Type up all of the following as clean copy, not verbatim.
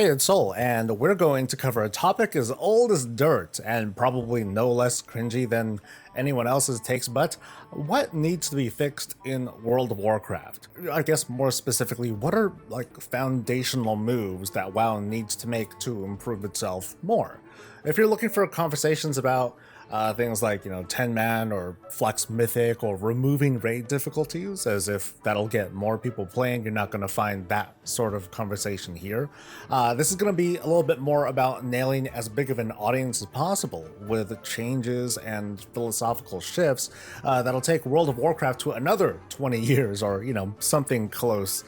Hey, it's Soul, and we're going to cover a topic as old as dirt and probably no less cringy than anyone else's takes, but what needs to be fixed in World of Warcraft? I guess more specifically, what are like foundational moves that WoW needs to make to improve itself more? If you're looking for conversations about things like 10 man or flex mythic or removing raid difficulties as if that'll get more people playing, you're not going to find that sort of conversation here. This is going to be a little bit more about nailing as big of an audience as possible with changes and philosophical shifts that'll take World of Warcraft to another 20 years or something close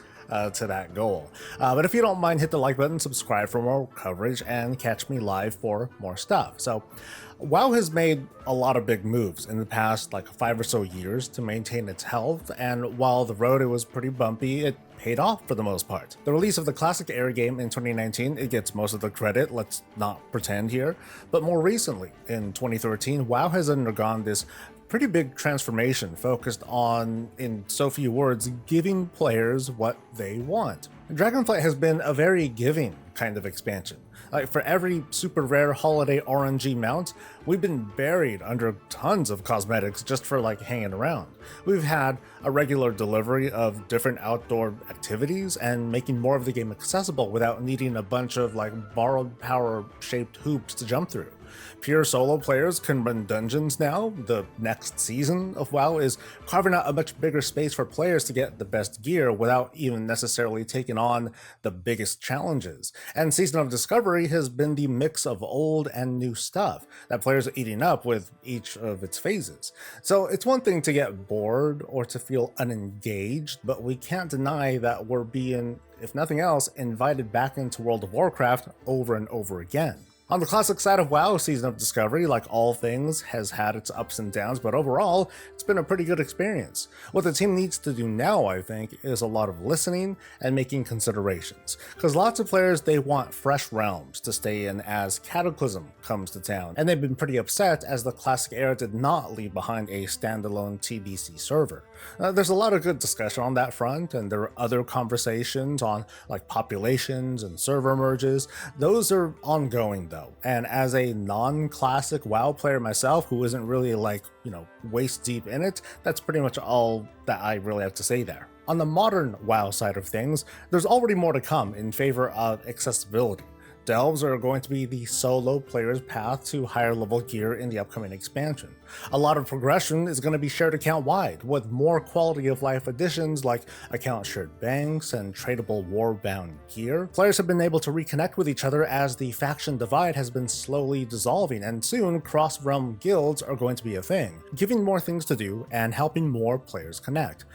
to that goal. But if you don't mind, hit the like button, subscribe for more coverage, and catch me live for more stuff. So WoW has made a lot of big moves in the past 5 or so years to maintain its health, and while the road it was pretty bumpy, it paid off for the most part. The release of the classic era game in 2019, it gets most of the credit, let's not pretend here, but more recently, in 2013, WoW has undergone this pretty big transformation focused on, in so few words, giving players what they want. Dragonflight has been a very giving kind of expansion. For every super rare holiday RNG mount, we've been buried under tons of cosmetics just for hanging around. We've had a regular delivery of different outdoor activities and making more of the game accessible without needing a bunch of borrowed power shaped hoops to jump through. Pure solo players can run dungeons now. The next season of WoW is carving out a much bigger space for players to get the best gear without even necessarily taking on the biggest challenges. And Season of Discovery has been the mix of old and new stuff that players are eating up with each of its phases. So it's one thing to get bored or to feel unengaged, but we can't deny that we're being, if nothing else, invited back into World of Warcraft over and over again. On the classic side of WoW, Season of Discovery, like all things, has had its ups and downs, but overall, it's been a pretty good experience. What the team needs to do now, I think, is a lot of listening and making considerations. Because lots of players, they want fresh realms to stay in as Cataclysm comes to town, and they've been pretty upset as the classic era did not leave behind a standalone TBC server. There's a lot of good discussion on that front, and there are other conversations on populations and server merges. Those are ongoing though, and as a non-classic WoW player myself who isn't really waist deep in it, that's pretty much all that I really have to say there. On the modern WoW side of things, there's already more to come in favor of accessibility. Delves are going to be the solo player's path to higher level gear in the upcoming expansion. A lot of progression is going to be shared account wide, with more quality of life additions like account shared banks and tradable warbound gear. Players have been able to reconnect with each other as the faction divide has been slowly dissolving, and soon cross-realm guilds are going to be a thing, giving more things to do and helping more players connect.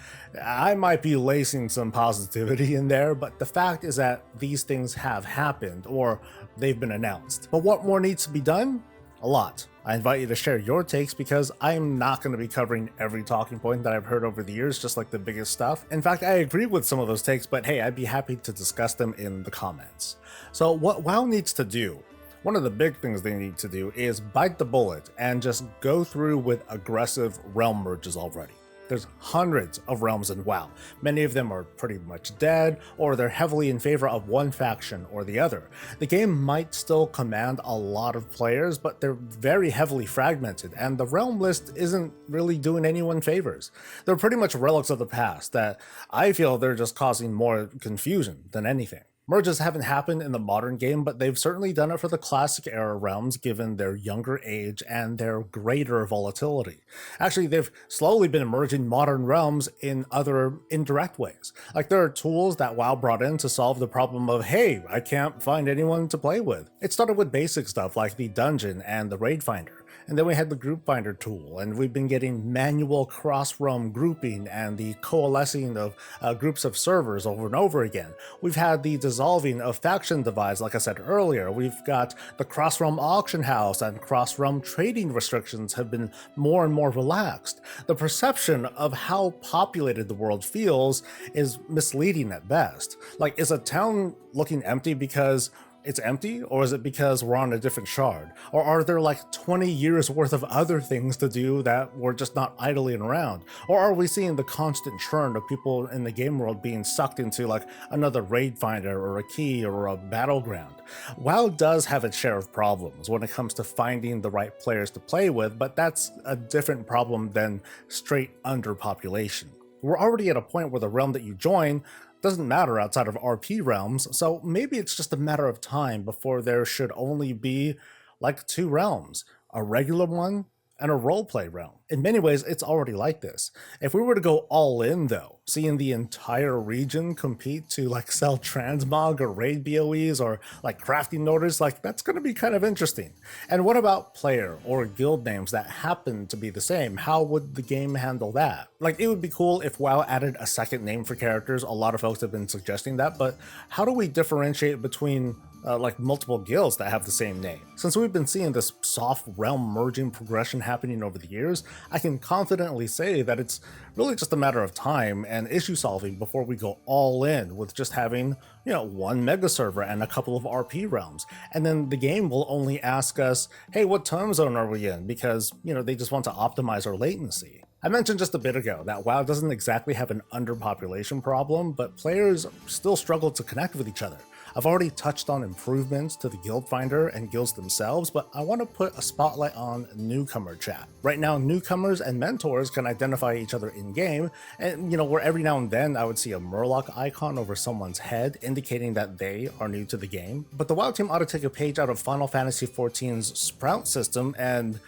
I might be lacing some positivity in there, but the fact is that these things have happened, or they've been announced. But what more needs to be done? A lot. I invite you to share your takes because I'm not going to be covering every talking point that I've heard over the years, just like the biggest stuff. In fact, I agree with some of those takes, but hey, I'd be happy to discuss them in the comments. So what WoW needs to do, one of the big things they need to do is bite the bullet and just go through with aggressive realm merges already. There's hundreds of realms in WoW. Many of them are pretty much dead, or they're heavily in favor of one faction or the other. The game might still command a lot of players, but they're very heavily fragmented, and the realm list isn't really doing anyone favors. They're pretty much relics of the past that I feel they're just causing more confusion than anything. Merges haven't happened in the modern game, but they've certainly done it for the classic era realms given their younger age and their greater volatility. Actually, they've slowly been merging modern realms in other indirect ways. There are tools that WoW brought in to solve the problem of, hey, I can't find anyone to play with. It started with basic stuff like the dungeon and the raid finder. And then we had the group finder tool, and we've been getting manual cross-realm grouping and the coalescing of groups of servers over and over again. We've had the dissolving of faction divides, like I said earlier. We've got the cross-realm auction house, and cross-realm trading restrictions have been more and more relaxed. The perception of how populated the world feels is misleading at best. Is a town looking empty because it's empty, or is it because we're on a different shard? Or are there like 20 years worth of other things to do that we're just not idling around? Or are we seeing the constant churn of people in the game world being sucked into like another raid finder or a key or a battleground? WoW does have its share of problems when it comes to finding the right players to play with, but that's a different problem than straight underpopulation. We're already at a point where the realm that you join doesn't matter outside of RP realms, so maybe it's just a matter of time before there should only be like two realms, a regular one and a roleplay realm. In many ways, it's already like this. If we were to go all in though, seeing the entire region compete to like sell transmog or raid BOEs or like crafting orders, like that's gonna be kind of interesting. And what about player or guild names that happen to be the same? How would the game handle that? Like it would be cool if WoW added a second name for characters. A lot of folks have been suggesting that, but how do we differentiate between like multiple guilds that have the same name? Since we've been seeing this soft realm merging progression happening over the years, I can confidently say that it's really just a matter of time and issue solving before we go all in with just having, one mega server and a couple of RP realms. And then the game will only ask us, hey, what time zone are we in? Because, they just want to optimize our latency. I mentioned just a bit ago that WoW doesn't exactly have an underpopulation problem, but players still struggle to connect with each other. I've already touched on improvements to the guild finder and guilds themselves, but I want to put a spotlight on newcomer chat. Right now, newcomers and mentors can identify each other in-game, and where every now and then I would see a Murloc icon over someone's head indicating that they are new to the game. But the WoW team ought to take a page out of Final Fantasy XIV's Sprout system and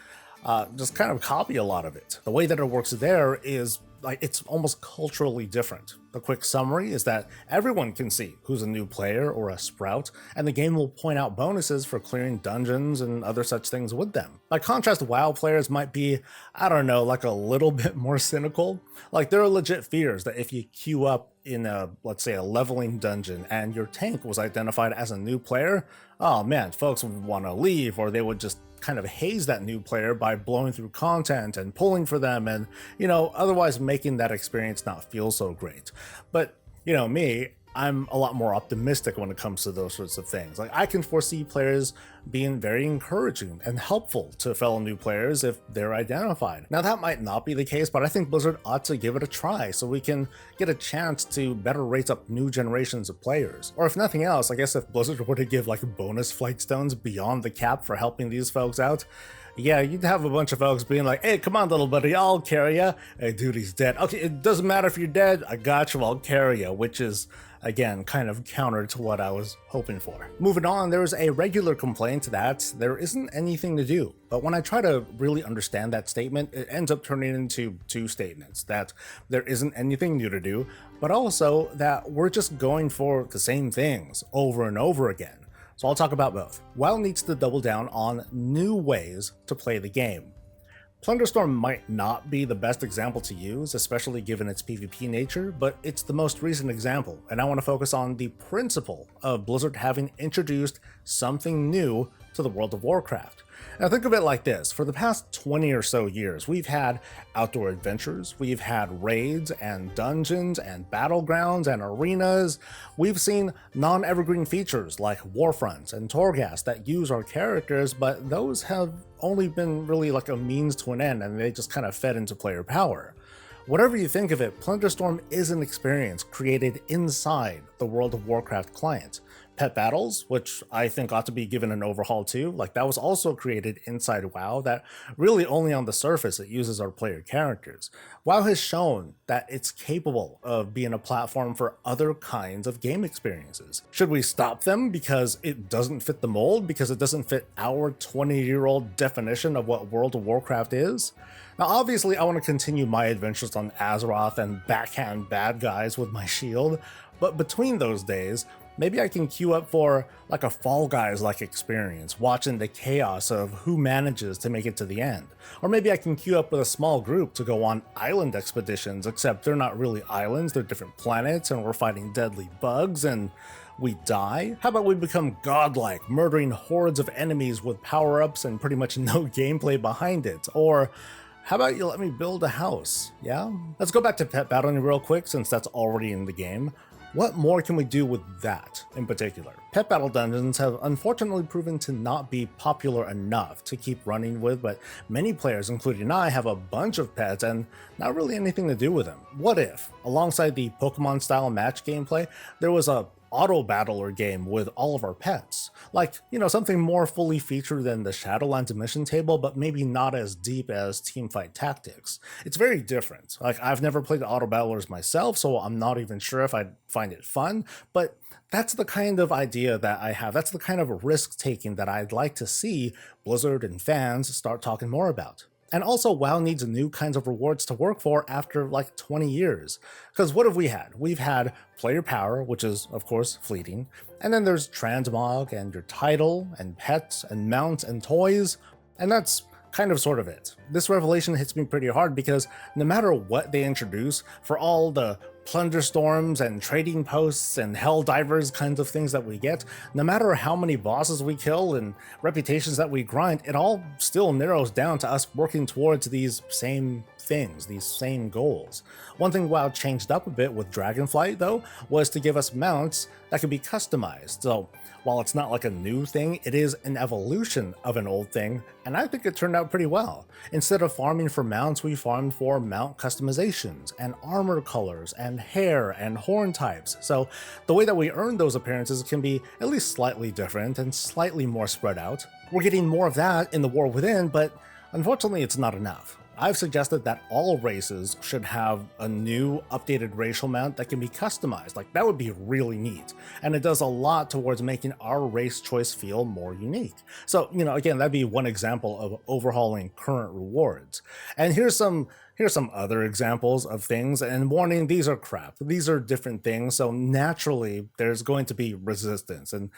just kind of copy a lot of it. The way that it works there is it's almost culturally different. The quick summary is that everyone can see who's a new player or a sprout, and the game will point out bonuses for clearing dungeons and other such things with them. By contrast, WoW players might be, like a little bit more cynical. Like there are legit fears that if you queue up in let's say a leveling dungeon and your tank was identified as a new player, oh man, folks would want to leave, or they would just kind of haze that new player by blowing through content and pulling for them and, otherwise making that experience not feel so great. But, me, I'm a lot more optimistic when it comes to those sorts of things. Like I can foresee players being very encouraging and helpful to fellow new players if they're identified. Now that might not be the case, but I think Blizzard ought to give it a try so we can get a chance to better raise up new generations of players. Or if nothing else, I guess if Blizzard were to give like bonus flight stones beyond the cap for helping these folks out, yeah, you'd have a bunch of folks being like, hey, come on, little buddy, I'll carry ya. Hey, dude, he's dead. Okay, it doesn't matter if you're dead, I got you, I'll carry ya, which is, again, kind of counter to what I was hoping for. Moving on, there is a regular complaint that there isn't anything to do. But when I try to really understand that statement, it ends up turning into two statements. That there isn't anything new to do, but also that we're just going for the same things over and over again. So I'll talk about both. WoW needs to double down on new ways to play the game. Plunderstorm might not be the best example to use, especially given its PvP nature, but it's the most recent example, and I want to focus on the principle of Blizzard having introduced something new to the World of Warcraft. Now think of it like this, for the past 20 or so years, we've had outdoor adventures, we've had raids and dungeons and battlegrounds and arenas, we've seen non-evergreen features like Warfronts and Torghast that use our characters, but those have only been really like a means to an end and they just kind of fed into player power. Whatever you think of it, Plunderstorm is an experience created inside the World of Warcraft client. Pet Battles, which I think ought to be given an overhaul too, like that was also created inside WoW that really only on the surface it uses our player characters. WoW has shown that it's capable of being a platform for other kinds of game experiences. Should we stop them because it doesn't fit the mold, because it doesn't fit our 20-year-old definition of what World of Warcraft is? Now obviously I want to continue my adventures on Azeroth and backhand bad guys with my shield, but between those days, maybe I can queue up for like a Fall Guys-like experience, watching the chaos of who manages to make it to the end. Or maybe I can queue up with a small group to go on island expeditions, except they're not really islands, they're different planets, and we're fighting deadly bugs, and we die? How about we become godlike, murdering hordes of enemies with power-ups and pretty much no gameplay behind it? Or how about you let me build a house, yeah? Let's go back to pet battling real quick, since that's already in the game. What more can we do with that in particular? Pet battle dungeons have unfortunately proven to not be popular enough to keep running with, but many players, including I, have a bunch of pets and not really anything to do with them. What if, alongside the Pokemon style match gameplay, there was a auto battler game with all of our pets? Like, something more fully featured than the Shadowlands mission table, but maybe not as deep as Teamfight Tactics. It's very different. Like, I've never played auto battlers myself, so I'm not even sure if I'd find it fun, but that's the kind of idea that I have. That's the kind of risk taking that I'd like to see Blizzard and fans start talking more about. And also, WoW needs new kinds of rewards to work for after like 20 years. Because what have we had? We've had player power, which is, of course, fleeting. And then there's transmog and your title and pets and mounts and toys. And that's kind of sort of it. This revelation hits me pretty hard because no matter what they introduce, for all the plunder storms and trading posts and hell divers kinds of things that we get, no matter how many bosses we kill and reputations that we grind, it all still narrows down to us working towards these same things, these same goals. One thing WoW changed up a bit with Dragonflight though was to give us mounts that could be customized. So while it's not like a new thing, it is an evolution of an old thing, and I think it turned out pretty well. Instead of farming for mounts, we farmed for mount customizations and armor colors and hair and horn types. So the way that we earn those appearances can be at least slightly different and slightly more spread out. We're getting more of that in the World Within, but unfortunately it's not enough. I've suggested that all races should have a new updated racial mount that can be customized. Like, that would be really neat. And it does a lot towards making our race choice feel more unique. So, again, that'd be one example of overhauling current rewards. And here's some other examples of things, and warning, these are crap. These are different things, so naturally there's going to be resistance. And,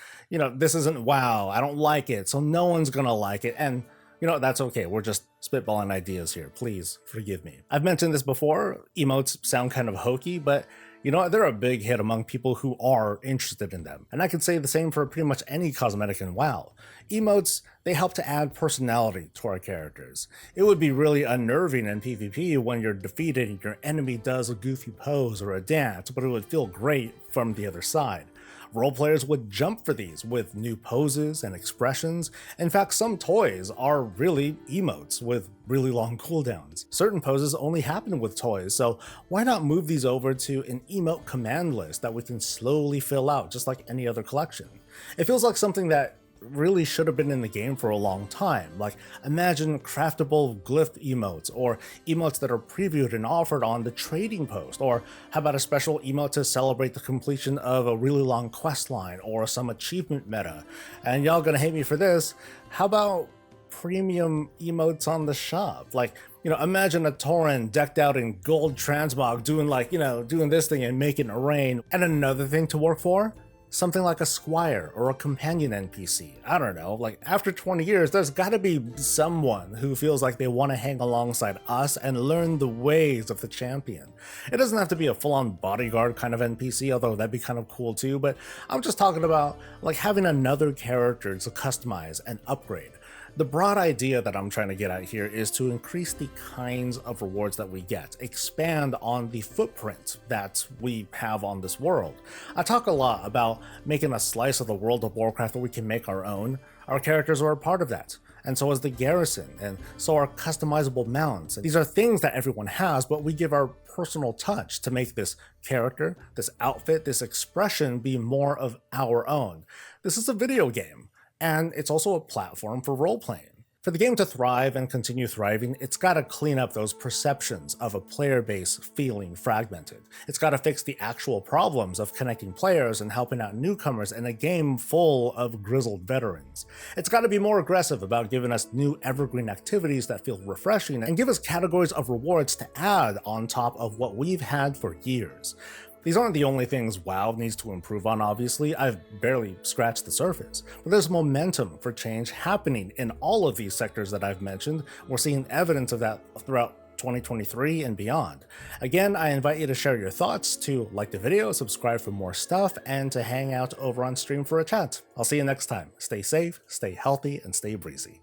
this isn't WoW, I don't like it, so no one's gonna like it. And that's okay. We're just spitballing ideas here. Please forgive me. I've mentioned this before. Emotes sound kind of hokey, but they're a big hit among people who are interested in them. And I could say the same for pretty much any cosmetic in WoW. Emotes, they help to add personality to our characters. It would be really unnerving in PvP when you're defeated and your enemy does a goofy pose or a dance, but it would feel great from the other side. Roleplayers would jump for these with new poses and expressions. In fact, some toys are really emotes with really long cooldowns. Certain poses only happen with toys, so why not move these over to an emote command list that we can slowly fill out just like any other collection? It feels like something that really should have been in the game for a long time. Like, imagine craftable glyph emotes, or emotes that are previewed and offered on the trading post, or how about a special emote to celebrate the completion of a really long quest line or some achievement meta. And y'all gonna hate me for this, how about premium emotes on the shop? Like, imagine a Tauren decked out in gold transmog doing this thing and making it rain. And another thing to work for, something like a squire or a companion NPC. I don't know, like after 20 years, there's gotta be someone who feels like they want to hang alongside us and learn the ways of the champion. It doesn't have to be a full-on bodyguard kind of NPC, although that'd be kind of cool too, but I'm just talking about like having another character to customize and upgrade. The broad idea that I'm trying to get at here is to increase the kinds of rewards that we get, expand on the footprint that we have on this world. I talk a lot about making a slice of the World of Warcraft that we can make our own. Our characters are a part of that, and so is the garrison, and so are customizable mounts. These are things that everyone has, but we give our personal touch to make this character, this outfit, this expression be more of our own. This is a video game, and it's also a platform for role-playing. For the game to thrive and continue thriving, it's got to clean up those perceptions of a player base feeling fragmented. It's got to fix the actual problems of connecting players and helping out newcomers in a game full of grizzled veterans. It's got to be more aggressive about giving us new evergreen activities that feel refreshing and give us categories of rewards to add on top of what we've had for years. These aren't the only things WoW needs to improve on, obviously. I've barely scratched the surface. But there's momentum for change happening in all of these sectors that I've mentioned. We're seeing evidence of that throughout 2023 and beyond. Again, I invite you to share your thoughts, to like the video, subscribe for more stuff, and to hang out over on stream for a chat. I'll see you next time. Stay safe, stay healthy, and stay breezy.